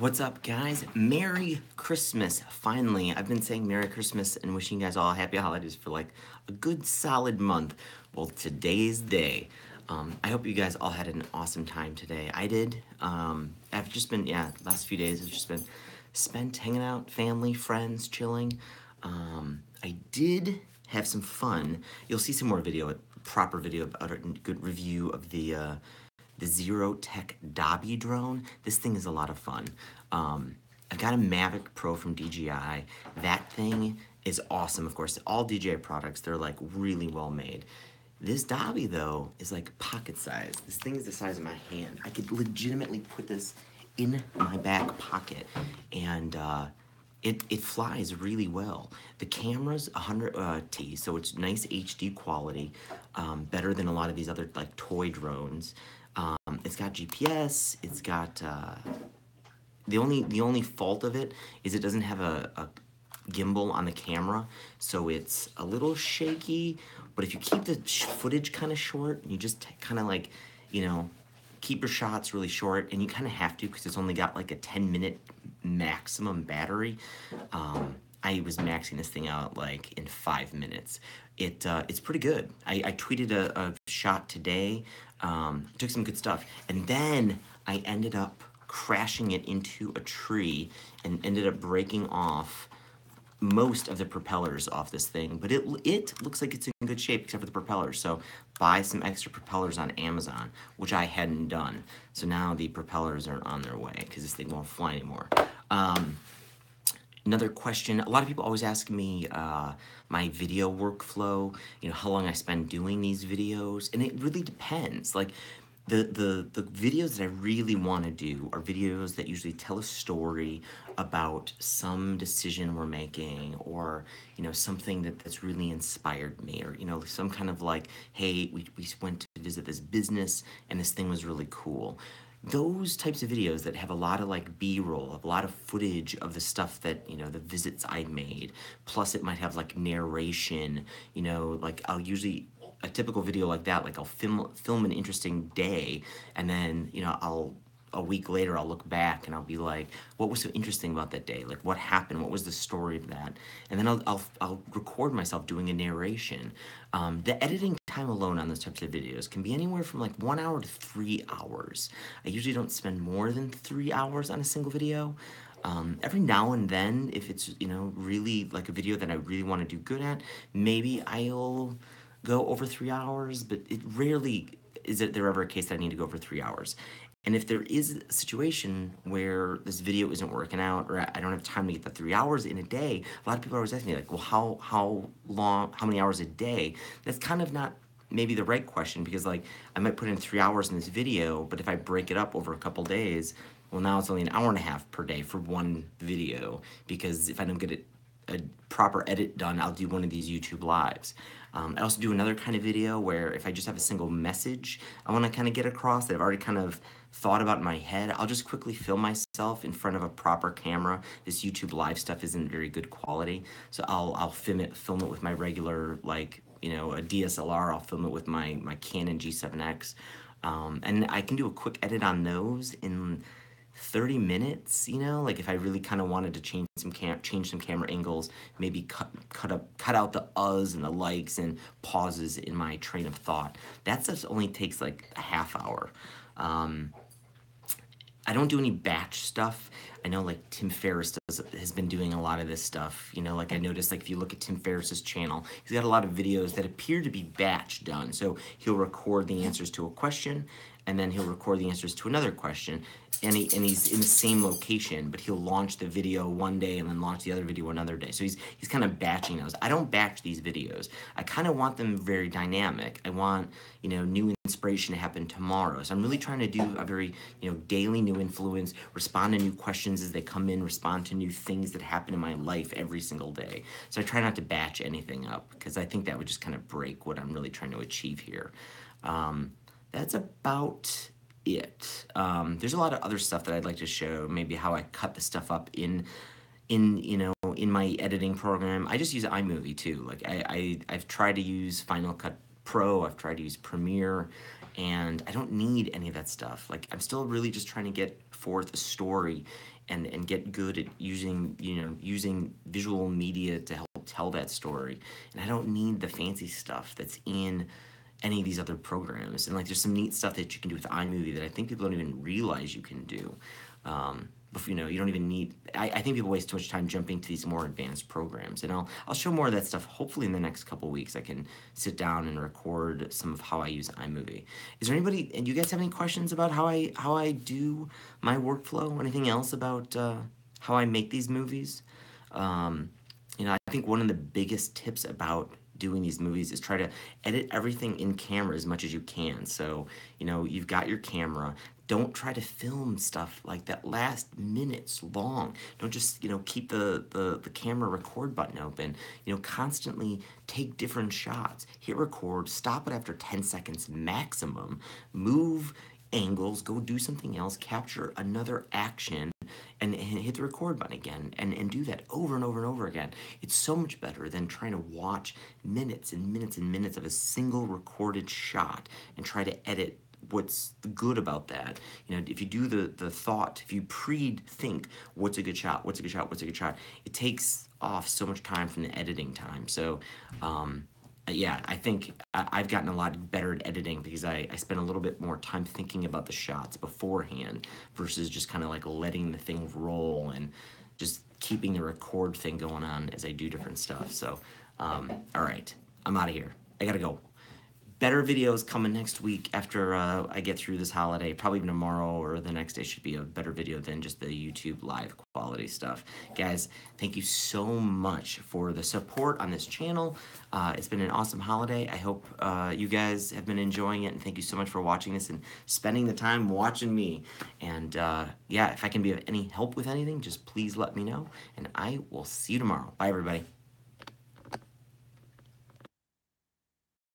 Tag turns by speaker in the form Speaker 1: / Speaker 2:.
Speaker 1: What's up, guys? Merry Christmas. Finally, I've been saying Merry Christmas and wishing you guys all happy holidays for like a good solid month. Well, today's day. I hope you guys all had an awesome time today. I did. I've just been, last few days have just been spent hanging out, family, friends, chilling. I did have some fun. You'll see some more video, proper video about a good review of the Zero Tech Dobby drone. This thing is a lot of fun. I got a Mavic Pro from DJI. That thing is awesome. Of course, all DJI products, they're like really well made. This Dobby though is like pocket size. This thing is the size of my hand. I could legitimately put this in my back pocket and it flies really well. The camera's 100T, so it's nice HD quality, better than a lot of these other like toy drones. It's got GPS. It's got the only fault of it is it doesn't have a gimbal on the camera, so it's a little shaky. But if you keep the footage kind of short, and you just kind of like, keep your shots really short, and you kind of have to because it's only got like a 10-minute maximum battery. I was maxing this thing out like in 5 minutes. It's pretty good. I tweeted a shot today, took some good stuff, and then I ended up crashing it into a tree and ended up breaking off most of the propellers off this thing, but it looks like it's in good shape except for the propellers. So buy some extra propellers on Amazon, which I hadn't done. So now the propellers are on their way because this thing won't fly anymore. Another question, a lot of people always ask me my video workflow, how long I spend doing these videos, and it really depends. Like the videos that I really want to do are videos that usually tell a story about some decision we're making, or something that's really inspired me, or some kind of like, hey, we went to visit this business and this thing was really cool. Those types of videos that have a lot of like B-roll, a lot of footage of the stuff that, the visits I made, plus it might have like narration, like I'll usually, a typical video like that, like I'll film an interesting day, and then, a week later I'll look back and I'll be like, what was so interesting about that day? Like what happened? What was the story of that? And then I'll record myself doing a narration. The editing time alone on those types of videos can be anywhere from like 1 hour to 3 hours. I usually don't spend more than 3 hours on a single video. Every now and then, if it's, really like a video that I really want to do good at, maybe I'll go over 3 hours, but it rarely is there ever a case that I need to go over 3 hours. And if there is a situation where this video isn't working out, or I don't have time to get the 3 hours in a day, a lot of people are always asking me like, well, how many hours a day? That's kind of not maybe the right question, because like I might put in 3 hours in this video, but if I break it up over a couple days, well, now it's only an hour and a half per day for one video, because if I don't get a proper edit done, I'll do one of these YouTube lives. I also do another kind of video where if I just have a single message I want to kind of get across that I've already kind of thought about in my head, I'll just quickly film myself in front of a proper camera. This YouTube live stuff isn't very good quality, so I'll film it with my regular, like, a DSLR. I'll film it with my Canon G7X, and I can do a quick edit on those in 30 minutes, like if I really kind of wanted to change some camera angles, maybe cut out the uhs and the likes and pauses in my train of thought. That stuff only takes like a half hour. I don't do any batch stuff. I know like Tim Ferriss has been doing a lot of this stuff. Like I noticed, like if you look at Tim Ferriss's channel, he's got a lot of videos that appear to be batch done. So he'll record the answers to a question, and then he'll record the answers to another question, and he's in the same location, but he'll launch the video one day and then launch the other video another day. So he's kind of batching those. I don't batch these videos. I kind of want them very dynamic. I want, new inspiration to happen tomorrow. So I'm really trying to do a very, daily new influence, respond to new questions as they come in, respond to new things that happen in my life every single day. So I try not to batch anything up, because I think that would just kind of break what I'm really trying to achieve here. That's about it. There's a lot of other stuff that I'd like to show, maybe how I cut the stuff up in my editing program. I just use iMovie too. Like I've tried to use Final Cut Pro, I've tried to use Premiere, and I don't need any of that stuff. Like I'm still really just trying to get forth a story and get good at using visual media to help tell that story. And I don't need the fancy stuff that's in any of these other programs. And like, there's some neat stuff that you can do with iMovie that I think people don't even realize you can do. But you don't even need. I think people waste too much time jumping to these more advanced programs, and I'll show more of that stuff. Hopefully, in the next couple weeks, I can sit down and record some of how I use iMovie. Is there anybody? And you guys have any questions about how I do my workflow? Anything else about how I make these movies? Um, I think one of the biggest tips about doing these movies is try to edit everything in camera as much as you can. So, you've got your camera. Don't try to film stuff like that last minutes long. Don't just, keep the camera record button open. Constantly take different shots. Hit record, stop it after 10 seconds maximum. Move angles, go do something else, capture another action, and hit the record button again, and do that over and over and over again. It's so much better than trying to watch minutes and minutes and minutes of a single recorded shot and try to edit what's good about that. If you do the thought, if you pre-think what's a good shot, what's a good shot, what's a good shot, it takes off so much time from the editing time. So yeah, I think I've gotten a lot better at editing because I spend a little bit more time thinking about the shots beforehand versus just kind of like letting the thing roll and just keeping the record thing going on as I do different stuff. So, all right, I'm out of here. I gotta go. Better videos coming next week after I get through this holiday. Probably even tomorrow or the next day should be a better video than just the YouTube live quality stuff. Guys, thank you so much for the support on this channel. It's been an awesome holiday. I hope you guys have been enjoying it, and thank you so much for watching this and spending the time watching me. And yeah, if I can be of any help with anything, just please let me know, and I will see you tomorrow. Bye, everybody.